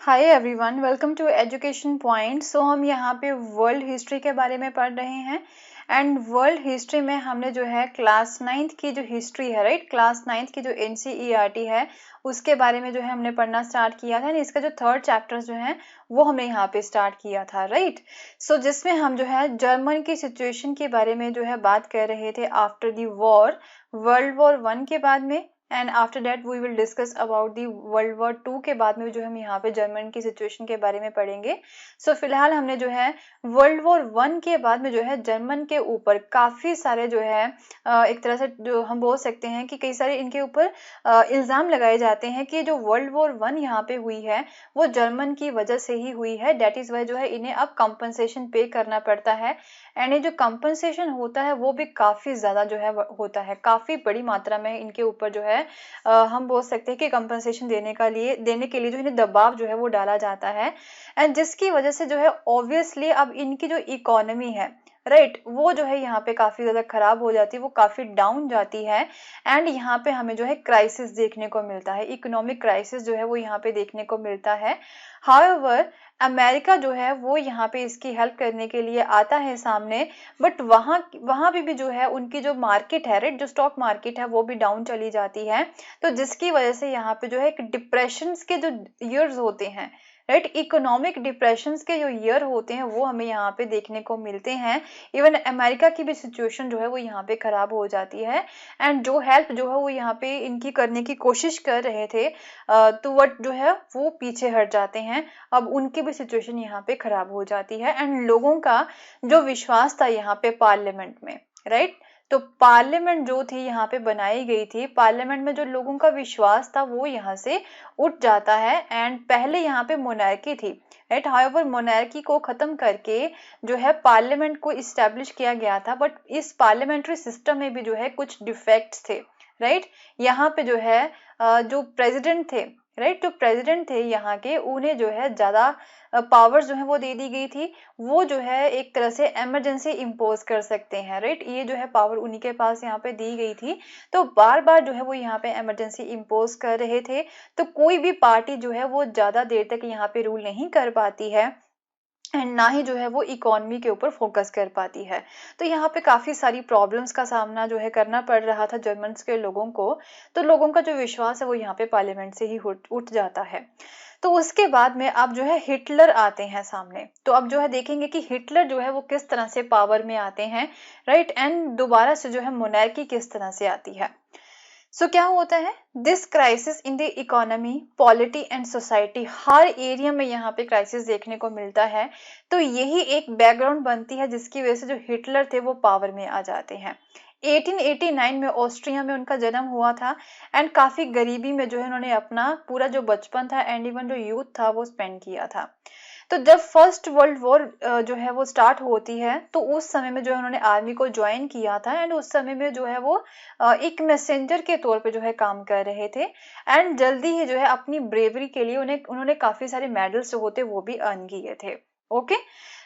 Hi everyone, welcome to education point. So हम यहाँ पे वर्ल्ड हिस्ट्री के बारे में पढ़ रहे हैं एंड वर्ल्ड हिस्ट्री में हमने जो है क्लास 9th की जो हिस्ट्री है, राइट, क्लास 9th की जो एनसीईआरटी है उसके बारे में जो है हमने पढ़ना स्टार्ट किया था। इसका जो थर्ड चैप्टर जो है वो हमने यहाँ पे स्टार्ट किया था, राइट। सो जिसमें हम जो है जर्मन की सिचुएशन के बारे में जो है बात कर रहे थे after the war, world war 1 के बाद में, and after that we will discuss about the world war 2 के बाद में जो हम यहाँ पे जर्मन की सिचुएशन के बारे में पढ़ेंगे। सो फिलहाल हमने जो है वर्ल्ड वॉर 1 के बाद में जो है जर्मन के ऊपर काफी सारे जो है एक तरह से जो हम बोल सकते हैं कि कई सारे इनके ऊपर इल्जाम लगाए जाते हैं कि जो वर्ल्ड वॉर 1 यहाँ पे हुई है वो जर्मन की वजह से ही हुई है। दैट इज वाई जो है इन्हें अब कंपनसेशन पे करना पड़ता है एंड ये जो कंपनसेशन होता है वो भी काफी ज्यादा जो है होता है, काफी बड़ी मात्रा में इनके ऊपर जो है हम बोल सकते हैं कि कंपनसेशन देने के लिए जो इन्हें दबाव जो है वो डाला जाता है एंड जिसकी वजह से जो है ऑब्वियसली अब इनकी जो इकोनॉमी है, राइट, वो जो है यहाँ पे काफी ज्यादा खराब हो जाती है, वो काफी डाउन जाती है एंड यहाँ पे हमें जो है क्राइसिस देखने को मिलता है, इकोनॉमिक क्राइसिस जो है वो यहाँ पे देखने को मिलता है। हाउएवर अमेरिका जो है वो यहाँ पे इसकी हेल्प करने के लिए आता है सामने, बट वहां भी जो है उनकी जो मार्केट है, राइट, जो स्टॉक मार्केट है वो भी डाउन चली जाती है। तो जिसकी वजह से यहाँ पे जो है एक डिप्रेशन के जो ईयर्स होते हैं, राइट, इकोनॉमिक डिप्रेशन के जो ईयर होते हैं वो हमें यहाँ पे देखने को मिलते हैं। इवन अमेरिका की भी सिचुएशन जो है वो यहाँ पे खराब हो जाती है एंड जो हेल्प जो है वो यहाँ पे इनकी करने की कोशिश कर रहे थे तो वट जो है वो पीछे हट जाते हैं। अब उनकी भी सिचुएशन यहाँ पे खराब हो जाती है एंड लोगों का जो विश्वास था यहाँ पे पार्लियामेंट में, राइट, तो पार्लियामेंट जो थी यहाँ पे बनाई गई थी, पार्लियामेंट में जो लोगों का विश्वास था वो यहाँ से उठ जाता है एंड पहले यहाँ पे मोनार्की थी, राइट। हाउएवर मोनार्की को खत्म करके जो है पार्लियामेंट को इस्टेब्लिश किया गया था, बट इस पार्लियामेंट्री सिस्टम में भी जो है कुछ डिफेक्ट्स थे, राइट। यहाँ पे जो है जो प्रेसिडेंट थे, राइट, जो प्रेसिडेंट थे यहाँ के, उन्हें जो है ज्यादा पावर्स जो है वो दे दी गई थी। वो जो है एक तरह से इमरजेंसी इम्पोज कर सकते हैं, राइट, ये जो है पावर उन्हीं के पास यहाँ पे दी गई थी। तो बार बार जो है वो यहाँ पे इमरजेंसी इम्पोज कर रहे थे, तो कोई भी पार्टी जो है वो ज्यादा देर तक यहाँ पे रूल नहीं कर पाती है एंड ना ही जो है वो इकोनॉमी के ऊपर फोकस कर पाती है। तो यहाँ पे काफी सारी प्रॉब्लम्स का सामना जो है करना पड़ रहा था जर्मन्स के लोगों को। तो लोगों का जो विश्वास है वो यहाँ पे पार्लियामेंट से ही उठ जाता है। तो उसके बाद में अब जो है हिटलर आते हैं सामने। तो अब जो है देखेंगे कि हिटलर जो है वो किस तरह से पावर में आते हैं, राइट, एंड दोबारा से जो है मोनार्की किस तरह से आती है। सो क्या होता है, this crisis in the economy, polity and society, her area में यहाँ पे क्राइसिस देखने को मिलता है। तो यही एक बैकग्राउंड बनती है जिसकी वजह से जो हिटलर थे वो पावर में आ जाते हैं। 1889 में ऑस्ट्रिया में उनका जन्म हुआ था एंड काफी गरीबी में जो है उन्होंने अपना पूरा जो बचपन था एंड इवन जो यूथ था वो स्पेंड किया था। तो जब फर्स्ट वर्ल्ड वॉर जो है वो स्टार्ट होती है तो उस समय में जो है उन्होंने आर्मी को ज्वाइन किया था एंड उस समय में जो है वो एक मैसेंजर के तौर पे जो है काम कर रहे थे एंड जल्दी ही जो है अपनी ब्रेवरी के लिए उन्होंने काफी सारे मेडल्स जो होते वो भी अर्न किए थे। ओके,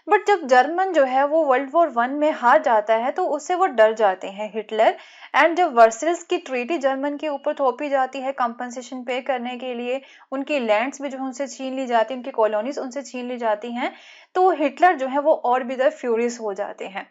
बट जब जर्मन जो है वो वर्ल्ड वॉर 1 में हार जाता है तो उससे वो डर जाते हैं हिटलर एंड जब वर्सेल्स की ट्रीटी जर्मन के ऊपर थोपी जाती है कंपनसेशन पे करने के लिए, उनकी लैंड्स भी जो है उनसे छीन ली जाती है, उनकी कॉलोनीज उनसे छीन ली जाती हैं, तो हिटलर जो है वो और भी ज्यादा फ्यूरियस हो जाते हैं।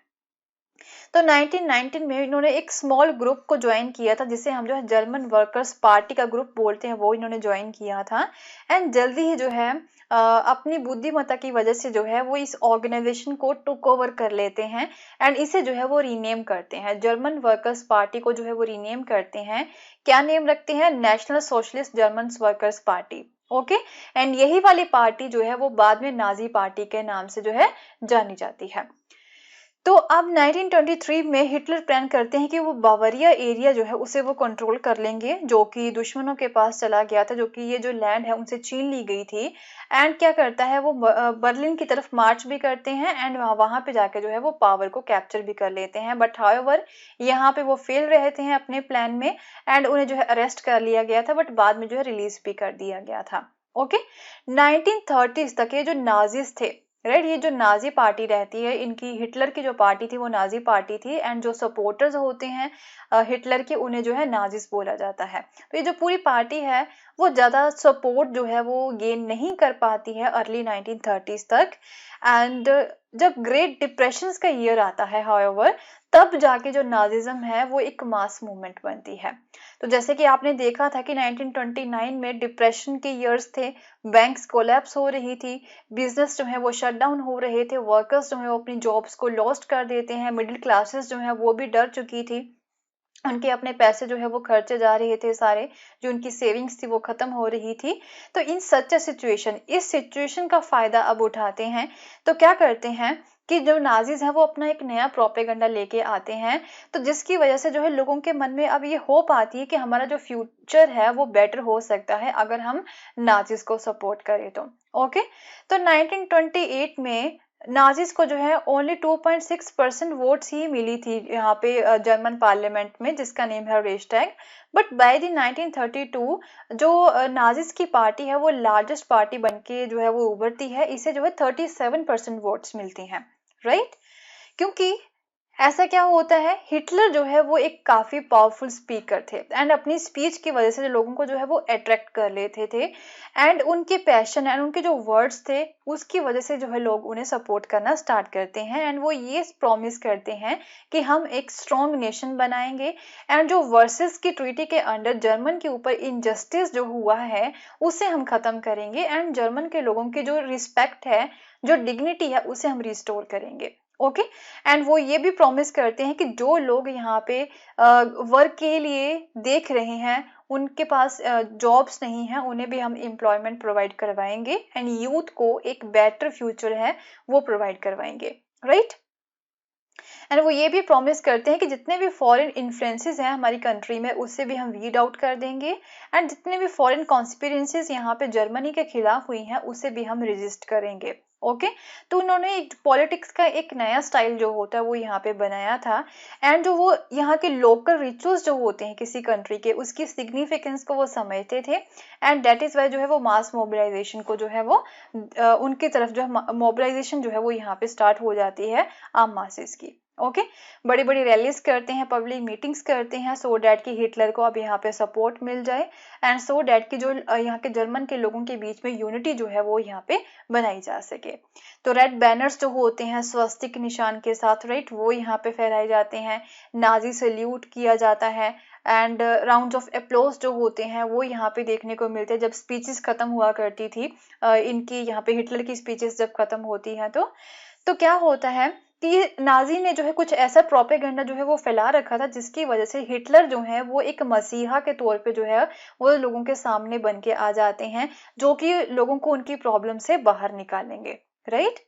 तो 1919 में इन्होंने एक स्मॉल ग्रुप को ज्वाइन किया था जिसे हम जो है जर्मन वर्कर्स पार्टी का ग्रुप बोलते हैं, वो इन्होंने ज्वाइन किया था एंड जल्दी ही जो है अपनी बुद्धिमत्ता की वजह से जो है वो इस ऑर्गेनाइजेशन को टुक ओवर कर लेते हैं एंड इसे जो है वो रीनेम करते हैं, जर्मन वर्कर्स पार्टी को जो है वो रीनेम करते हैं। क्या नेम रखते हैं, national socialist German workers party. Okay, and यही वाली पार्टी जो है वो बाद में नाजी पार्टी के नाम से जो है जानी जाती है। तो अब 1923 में हिटलर प्लान करते हैं कि वो बावरिया एरिया जो है उसे वो कंट्रोल कर लेंगे, जो कि दुश्मनों के पास चला गया था, जो कि ये जो लैंड है उनसे छीन ली गई थी। एंड क्या करता है वो बर्लिन की तरफ मार्च भी करते हैं एंड वहां पे जाके जो है वो पावर को कैप्चर भी कर लेते हैं। बट हाउएवर यहाँ पे वो फेल रहते हैं अपने प्लान में एंड उन्हें जो है अरेस्ट कर लिया गया था, बट बाद में जो है रिलीज भी कर दिया गया था। ओके, 1930s तक ये जो नाजिस थे, राइट, ये जो नाजी पार्टी रहती है, इनकी हिटलर की जो पार्टी थी वो नाजी पार्टी थी एंड जो सपोर्टर्स होते हैं हिटलर के उन्हें जो है नाजिस बोला जाता है। तो ये जो पूरी पार्टी है वो ज़्यादा सपोर्ट जो है वो गेन नहीं कर पाती है अर्ली 1930s तक। एंड जब ग्रेट डिप्रेशन का ईयर आता है हाउएवर, तब जाके जो नाजिज्म है वो एक मास मूवमेंट बनती है। तो जैसे कि आपने देखा था कि 1929 में डिप्रेशन के ईयर्स थे, बैंक्स कोलैप्स हो रही थी, बिजनेस जो है वो शट डाउन हो रहे थे, वर्कर्स जो है वो अपनी जॉब्स को लॉस्ट कर देते हैं, मिडिल क्लासेस जो है वो भी डर चुकी थी, उनके अपने पैसे जो है वो खर्चे जा रहे थे सारे, जो उनकी सेविंग्स थी वो खत्म हो रही थी। तो इन सच अ सिचुएशन, इस सिचुएशन का फायदा अब उठाते हैं। तो क्या करते हैं कि जो नाजीज है वो अपना एक नया प्रोपेगेंडा लेके आते हैं, तो जिसकी वजह से जो है लोगों के मन में अब ये होप आती है कि हमारा जो फ्यूचर है वो बेटर हो सकता है अगर हम नाजीज को सपोर्ट करें तो। ओके, तो 1928 में नाजिस को जो है ओनली 2.6% वोट्स ही मिली थी यहाँ पे जर्मन पार्लियामेंट में, जिसका नेम है रेस्टैग। बट बाय द 1932 जो नाजिस की पार्टी है वो लार्जेस्ट पार्टी बनके जो है वो उभरती है, इसे जो है 37% वोट्स मिलती हैं, राइट। क्योंकि ऐसा क्या होता है, हिटलर जो है वो एक काफी पावरफुल स्पीकर थे एंड अपनी स्पीच की वजह से जो लोगों को जो है वो अट्रैक्ट कर लेते थे, एंड उनके पैशन एंड उनके जो वर्ड्स थे उसकी वजह से जो है लोग उन्हें सपोर्ट करना स्टार्ट करते हैं। एंड वो ये प्रॉमिस करते हैं कि हम एक स्ट्रॉन्ग नेशन बनाएंगे, एंड जो वर्सेस की ट्रीटी के अंडर जर्मन के ऊपर इनजस्टिस जो हुआ है उसे हम खत्म करेंगे, एंड जर्मन के लोगों की जो रिस्पेक्ट है, जो डिग्निटी है, उसे हम रिस्टोर करेंगे। ओके, एंड वो ये भी प्रॉमिस करते हैं कि जो लोग यहाँ पे वर्क के लिए देख रहे हैं, उनके पास जॉब्स नहीं है, उन्हें भी हम एम्प्लॉयमेंट प्रोवाइड करवाएंगे, एंड यूथ को एक बेटर फ्यूचर है वो प्रोवाइड करवाएंगे, राइट। एंड वो ये भी प्रॉमिस करते हैं कि जितने भी फॉरेन इन्फ्लुएंसेस हैं हमारी कंट्री में उससे भी हम वीड आउट कर देंगे, एंड जितने भी फॉरेन कॉन्स्पिरेंसीज यहाँ पे जर्मनी के खिलाफ हुई हैं उसे भी हम रजिस्ट करेंगे। ओके, तो उन्होंने एक पॉलिटिक्स का एक नया स्टाइल जो होता है वो यहाँ पे बनाया था, एंड जो वो यहाँ के लोकल रिचुअल्स जो होते हैं किसी कंट्री के, उसकी सिग्निफिकेंस को वो समझते थे, एंड दैट इज वाई जो है वो मास मोबिलाइजेशन को जो है वो उनकी तरफ जो है मोबिलाइजेशन जो है वो यहाँ पे स्टार्ट हो जाती है आम मासेस की। ओके, बड़ी बड़ी रैलीज करते हैं, पब्लिक मीटिंग्स करते हैं, सो डैट कि हिटलर को अब यहाँ पे सपोर्ट मिल जाए, एंड सो डैट कि जो यहाँ के जर्मन के लोगों के बीच में यूनिटी जो है वो यहाँ पे बनाई जा सके। तो रेड बैनर्स जो होते हैं स्वस्तिक निशान के साथ, राइट, वो यहाँ पे फहराए जाते हैं, नाजी सल्यूट किया जाता है, एंड राउंड्स ऑफ अप्लॉज जो होते हैं वो यहाँ पे देखने को मिलते हैं जब स्पीचेस खत्म हुआ करती थी इनकी, यहाँ पे हिटलर की स्पीचेस जब खत्म होती हैं तो क्या होता है कि नाजी ने जो है कुछ ऐसा प्रोपेगेंडा जो है वो फैला रखा था, जिसकी वजह से हिटलर जो है वो एक मसीहा के तौर पे जो है वो लोगों के सामने बन के आ जाते हैं, जो कि लोगों को उनकी प्रॉब्लम से बाहर निकालेंगे, राइट।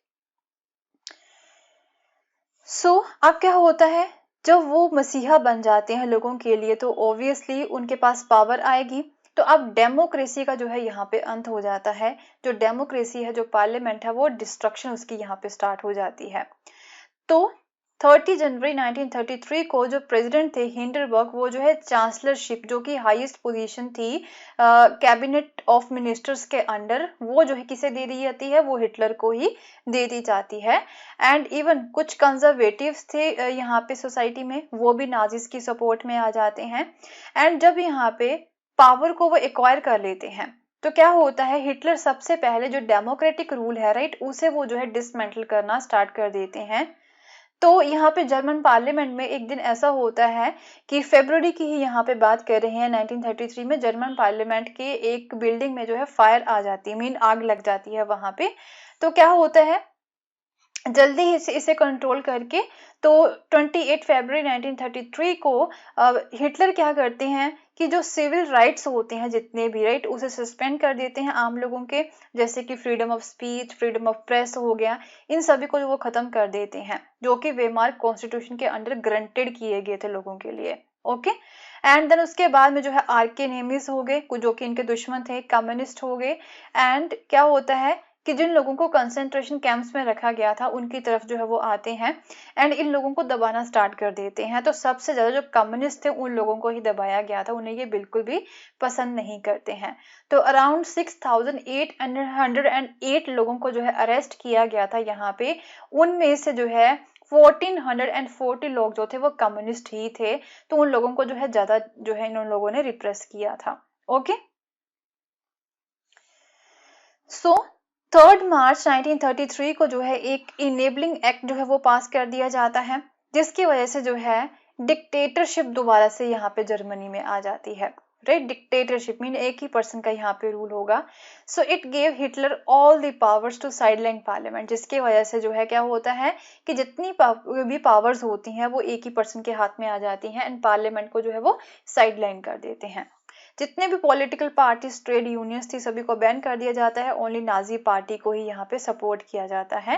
सो अब क्या होता है, जब वो मसीहा बन जाते हैं लोगों के लिए तो ऑब्वियसली उनके पास पावर आएगी। तो अब डेमोक्रेसी का जो है यहाँ पे अंत हो जाता है, जो डेमोक्रेसी है, जो पार्लियामेंट है, वो डिस्ट्रक्शन उसकी यहाँ पे स्टार्ट हो जाती है। तो 30 जनवरी 1933 को जो प्रेसिडेंट थे हिंडरबर्ग, वो जो है चांसलरशिप जो कि हाईएस्ट पोजीशन थी कैबिनेट ऑफ मिनिस्टर्स के अंडर, वो जो है किसे दे दी जाती है, वो हिटलर को ही दे दी जाती है। एंड इवन कुछ कंजर्वेटिव्स थे यहाँ पे सोसाइटी में, वो भी नाजिस की सपोर्ट में आ जाते हैं, एंड जब यहाँ पे पावर को वो एक्वायर कर लेते हैं तो क्या होता है, हिटलर सबसे पहले जो डेमोक्रेटिक रूल है, राइट, उसे वो जो है डिसमेंटल करना स्टार्ट कर देते हैं। तो यहाँ पे जर्मन पार्लियामेंट में एक दिन ऐसा होता है कि फरवरी की ही यहाँ पे बात कर रहे हैं 1933 में, जर्मन पार्लियामेंट के एक बिल्डिंग में जो है फायर आ जाती है, मीन आग लग जाती है वहां पे। तो क्या होता है, जल्दी ही इसे कंट्रोल करके तो 28 फरवरी 1933 को हिटलर क्या करते हैं कि जो सिविल राइट्स होते हैं जितने भी, राइट, उसे सस्पेंड कर देते हैं आम लोगों के, जैसे कि freedom of speech, freedom of press हो गया, इन सभी को वो खत्म कर देते हैं, जो कि वेमार्क कॉन्स्टिट्यूशन के अंडर ग्रंटेड किए गए थे लोगों के लिए। ओके, एंड देन उसके बाद में जो है आर्के नेमिस हो गए, जो कि इनके दुश्मन थे, कम्युनिस्ट हो गए, एंड क्या होता है कि जिन लोगों को कंसंट्रेशन कैंप्स में रखा गया था उनकी तरफ जो है वो आते हैं एंड इन लोगों को दबाना स्टार्ट कर देते हैं। तो सबसे ज्यादा जो कम्युनिस्ट थे उन लोगों को ही दबाया गया था, उन्हें ये बिल्कुल भी पसंद नहीं करते हैं। तो अराउंड 6808 लोगों को जो है अरेस्ट किया गया था यहाँ पे, उनमें से जो है 1440 लोग जो थे वो कम्युनिस्ट ही थे, तो उन लोगों को जो है ज्यादा जो है इन लोगों ने रिप्रेस किया था। ओके, सो 3 मार्च 1933 को जो है एक इनेबलिंग एक्ट जो है वो पास कर दिया जाता है, जिसकी वजह से जो है डिक्टेटरशिप दोबारा से यहाँ पे जर्मनी में आ जाती है, राइट। डिक्टेटरशिप मीन एक ही पर्सन का यहाँ पे रूल होगा। So it gave Hitler all the powers to sideline parliament, जिसकी वजह से जो है क्या होता है कि जितनी भी पावर्स होती हैं वो एक ही पर्सन के हाथ में आ जाती हैं एंड पार्लियामेंट को जो है वो साइडलाइन कर देते हैं। जितने भी पॉलिटिकल पार्टीज, ट्रेड यूनियंस थी, सभी को बैन कर दिया जाता है। ओनली नाजी पार्टी को ही यहाँ पे सपोर्ट किया जाता है।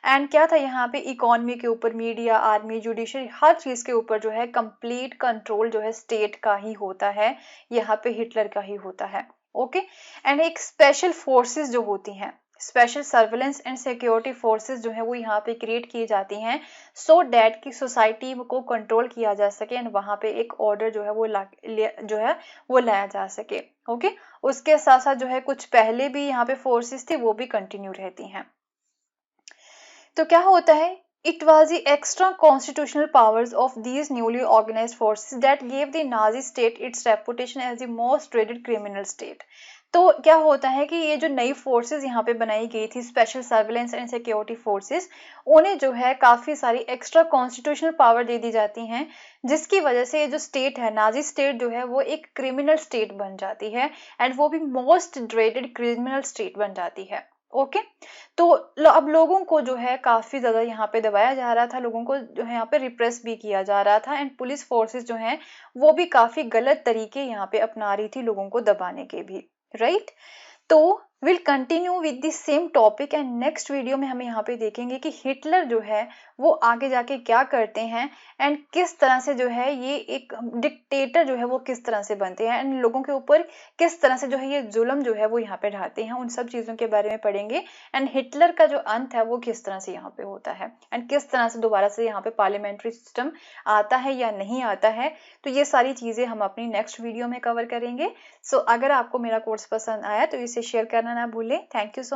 एंड क्या था यहाँ पे इकोनॉमी के ऊपर, मीडिया, आर्मी, जुडिशरी, हर चीज के ऊपर जो है कंप्लीट कंट्रोल जो है स्टेट का ही होता है, यहाँ पे हिटलर का ही होता है। ओके। एंड एक स्पेशल फोर्सेस जो होती हैं, special surveillance and security forces जो है वो यहाँ पे क्रिएट की जाती हैं सो डैट की सोसाइटी को कंट्रोल किया जा सके एंड वहां पे एक ऑर्डर जो है वो लाया जा सके। ओके। उसके साथ साथ जो है कुछ पहले भी यहाँ पे फोर्सेस थी वो भी कंटिन्यू रहती हैं। तो क्या होता है, it was the extra constitutional powers of these newly organized forces that gave the Nazi state its reputation as the most dreaded criminal state। तो क्या होता है कि ये जो नई फोर्सेस यहाँ पे बनाई गई थी, special surveillance and security forces, उन्हें जो है काफी सारी एक्स्ट्रा कॉन्स्टिट्यूशनल पावर दे दी जाती हैं, जिसकी वजह से ये जो स्टेट है, नाजी स्टेट जो है वो एक क्रिमिनल स्टेट बन जाती है एंड वो भी मोस्ट ड्रेडेड क्रिमिनल स्टेट बन जाती है। ओके। तो अब लोगों को जो है काफी ज्यादा यहाँ पे दबाया जा रहा था, लोगों को जो है यहाँ पे रिप्रेस भी किया जा रहा था एंड पुलिस फोर्सेस जो हैं वो भी काफी गलत तरीके यहाँ पे अपना रही थी लोगों को दबाने के भी, राइट। तो will continue with the same topic and next video में हम यहाँ पे देखेंगे कि हिटलर जो है वो आगे जाके क्या करते हैं एंड किस तरह से जो है ये एक डिक्टेटर जो है वो किस तरह से बनते हैं एंड लोगों के ऊपर किस तरह से जो है ये जुल्म जो है वो यहाँ पे ढाते हैं, उन सब चीजों के बारे में पढ़ेंगे एंड हिटलर का जो अंत है वो किस तरह से यहाँ पे होता है एंड किस तरह से दोबारा से यहाँ पे पार्लियामेंट्री सिस्टम आता है या नहीं आता है। तो ये सारी चीजें हम अपनी नेक्स्ट वीडियो में कवर करेंगे। सो अगर आपको मेरा कोर्स पसंद आया तो इसे शेयर करना ना भूलें। Thank you so